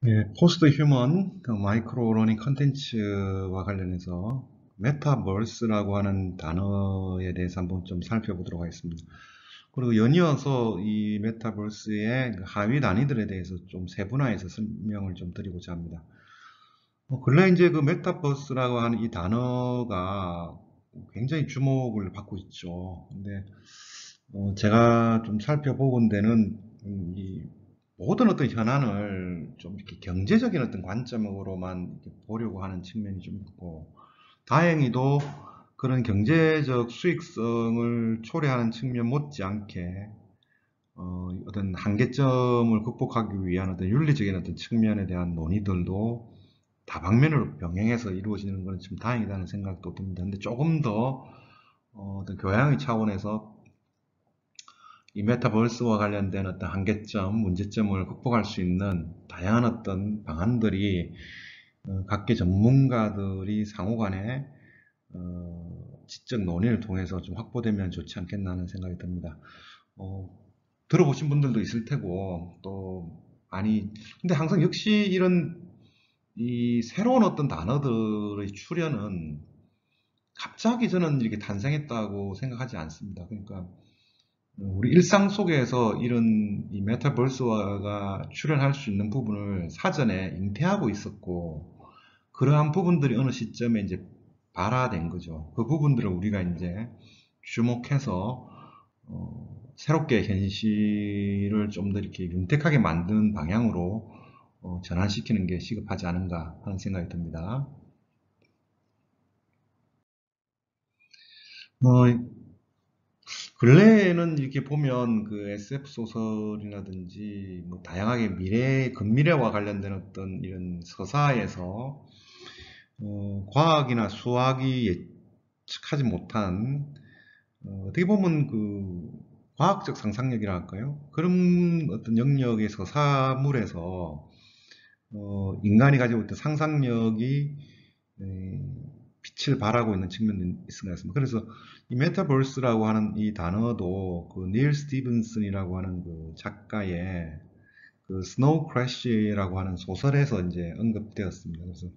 네, 포스트 휴먼 마이크로 러닝 컨텐츠와 관련해서 메타버스라고 하는 단어에 대해서 한번 좀 살펴보도록 하겠습니다. 그리고 연이어서 이 메타버스의 하위 단위들에 대해서 좀 세분화해서 설명을 좀 드리고자 합니다. 근래 이제 그 메타버스라고 하는 이 단어가 굉장히 주목을 받고 있죠. 근데 제가 좀 살펴보건 데는 이 모든 어떤 현안을 좀 이렇게 경제적인 어떤 관점으로만 이렇게 보려고 하는 측면이 좀 있고, 다행히도 그런 경제적 수익성을 초래하는 측면 못지않게 어떤 한계점을 극복하기 위한 어떤 윤리적인 어떤 측면에 대한 논의들도 다방면으로 병행해서 이루어지는 것은 좀 다행이라는 생각도 듭니다. 근데 조금 더 어떤 교양의 차원에서 이 메타버스와 관련된 어떤 한계점, 문제점을 극복할 수 있는 다양한 어떤 방안들이 각계 전문가들이 상호간에 지적 논의를 통해서 좀 확보되면 좋지 않겠나 하는 생각이 듭니다. 어, 들어보신 분들도 있을 테고 또 아니 근데 항상 역시 이런 이 새로운 어떤 단어들의 출현은 갑자기 저는 이렇게 탄생했다고 생각하지 않습니다. 그러니까 우리 일상 속에서 이런 이 메타버스가 출현할 수 있는 부분을 사전에 잉태하고 있었고, 그러한 부분들이 어느 시점에 이제 발화된 거죠. 그 부분들을 우리가 이제 주목해서 새롭게 현실을 좀 더 이렇게 윤택하게 만드는 방향으로 전환시키는 게 시급하지 않은가 하는 생각이 듭니다. 어, 근래에는 이렇게 보면 그 SF 소설이라든지 뭐 다양하게 근미래와 관련된 어떤 이런 서사에서 과학이나 수학이 예측하지 못한 어떻게 보면 그 과학적 상상력이라 할까요? 그런 어떤 영역의 서사물에서 인간이 가지고 있던 상상력이 에, 빛을 발하고 있는 측면이 있는 것 같습니다. 그래서 이 메타버스라고 하는 이 단어도 그 닐 스티븐슨이라고 하는 그 작가의 그 스노우 크래쉬라고 하는 소설에서 이제 언급되었습니다. 그래서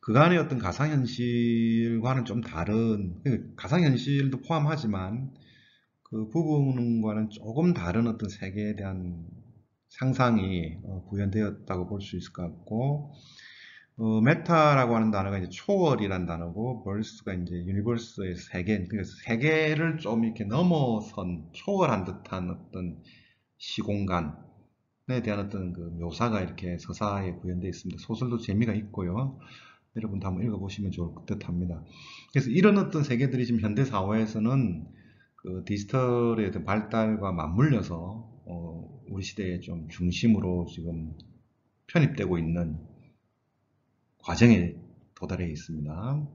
그간의 어떤 가상현실과는 좀 다른, 가상현실도 포함하지만 그 부분과는 조금 다른 어떤 세계에 대한 상상이 구현되었다고 볼 수 있을 것 같고, 메타라고 하는 단어가 이제 초월이란 단어고, 벌스가 이제 유니버스의 세계, 그래서 세계를 좀 이렇게 넘어선, 초월한 듯한 어떤 시공간에 대한 어떤 그 묘사가 이렇게 서사에 구현되어 있습니다. 소설도 재미가 있고요. 여러분도 한번 읽어보시면 좋을 듯 합니다. 그래서 이런 어떤 세계들이 지금 현대 사회에서는 그 디지털의 어떤 발달과 맞물려서 우리 시대의 좀 중심으로 지금 편입되고 있는 과정에 도달해 있습니다.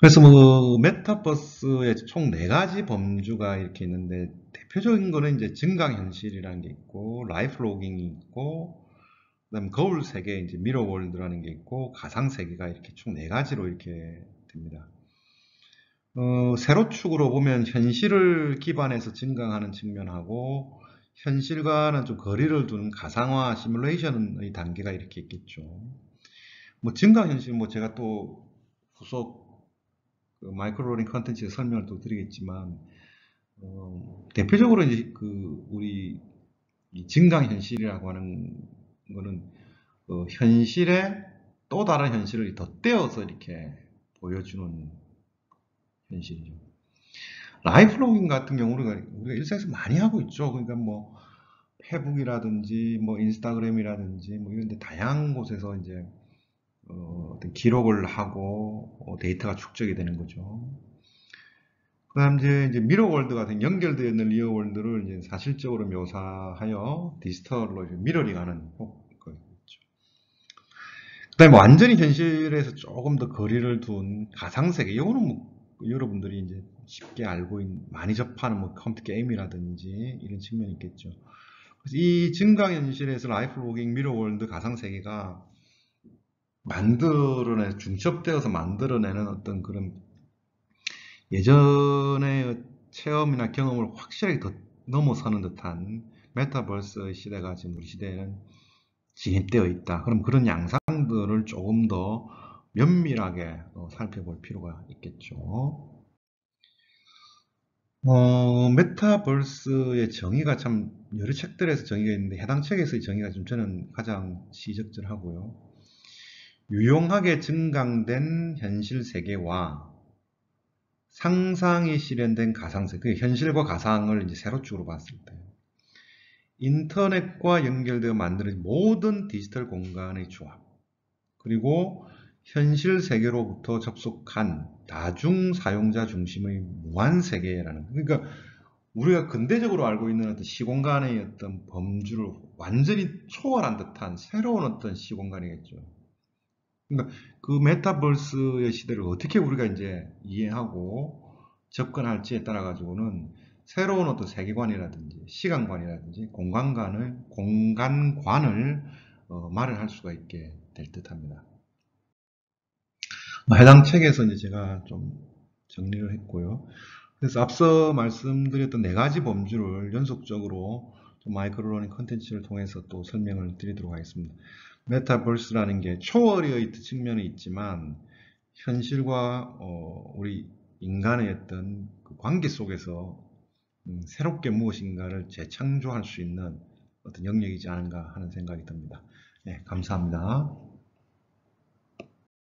그래서 뭐 메타버스에 총 네 가지 범주가 이렇게 있는데 대표적인 거는 이제 증강현실이라는 게 있고 라이프 로깅이 있고 그다음에 거울 세계 이제 미러 월드라는 게 있고 가상 세계가 이렇게 총 네 가지로 이렇게 됩니다. 세로축으로 보면 현실을 기반해서 증강하는 측면하고 현실과는 좀 거리를 두는 가상화 시뮬레이션의 단계가 이렇게 있겠죠. 뭐 증강현실 뭐 제가 또 후속 그 마이크로로링 컨텐츠에 설명을 또 드리겠지만 대표적으로 이제 그 우리 이 증강현실이라고 하는 거는 현실에 또 다른 현실을 덧대어서 이렇게 보여주는 현실이죠. 라이프로깅 같은 경우 우리가 일상에서 많이 하고 있죠. 그러니까 뭐 페북이라든지 뭐 인스타그램이라든지 뭐 이런 데 다양한 곳에서 이제 어떤 기록을 하고 데이터가 축적이 되는 거죠. 그다음 이제 미러월드 같은 연결되어 있는 리어월드를 이제 사실적으로 묘사하여 디지털로 이제 미러링하는 거죠. 그다음에 완전히 현실에서 조금 더 거리를 둔 가상세계. 이거는 뭐 여러분들이 이제 쉽게 알고 있는 많이 접하는 뭐 컴퓨터 게임이라든지 이런 측면이 있겠죠. 그래서 이 증강현실에서 라이프 로깅 미러월드 가상세계가 중첩되어서 만들어내는 어떤 그런 예전의 체험이나 경험을 확실하게 더 넘어서는 듯한 메타버스 시대가 지금 우리 시대에는 진입되어 있다. 그럼 그런 양상들을 조금 더 면밀하게 살펴볼 필요가 있겠죠. 메타버스의 정의가 참 여러 책들에서 정의가 있는데 해당 책에서의 정의가 좀 저는 가장 시적절하고요. 유용하게 증강된 현실 세계와 상상이 실현된 가상세계, 현실과 가상을 이제 세로축으로 봤을 때 인터넷과 연결되어 만드는 모든 디지털 공간의 조합, 그리고 현실 세계로부터 접속한 다중 사용자 중심의 무한 세계라는, 그러니까 우리가 근대적으로 알고 있는 어떤 시공간의 어떤 범주를 완전히 초월한 듯한 새로운 어떤 시공간이겠죠. 그러니까 그 메타버스의 시대를 어떻게 우리가 이제 이해하고 접근할지에 따라 가지고는 새로운 어떤 세계관이라든지 시간관이라든지 공간관을 마련할 수가 있게 될 듯합니다. 해당 책에서 이제 제가 좀 정리를 했고요. 그래서 앞서 말씀드렸던 네 가지 범주를 연속적으로 좀 마이크로러닝 컨텐츠를 통해서 또 설명을 드리도록 하겠습니다. 메타버스라는 게 초월의 측면이 있지만 현실과 우리 인간의 어떤 그 관계 속에서 새롭게 무엇인가를 재창조할 수 있는 어떤 영역이지 않은가 하는 생각이 듭니다. 네, 감사합니다.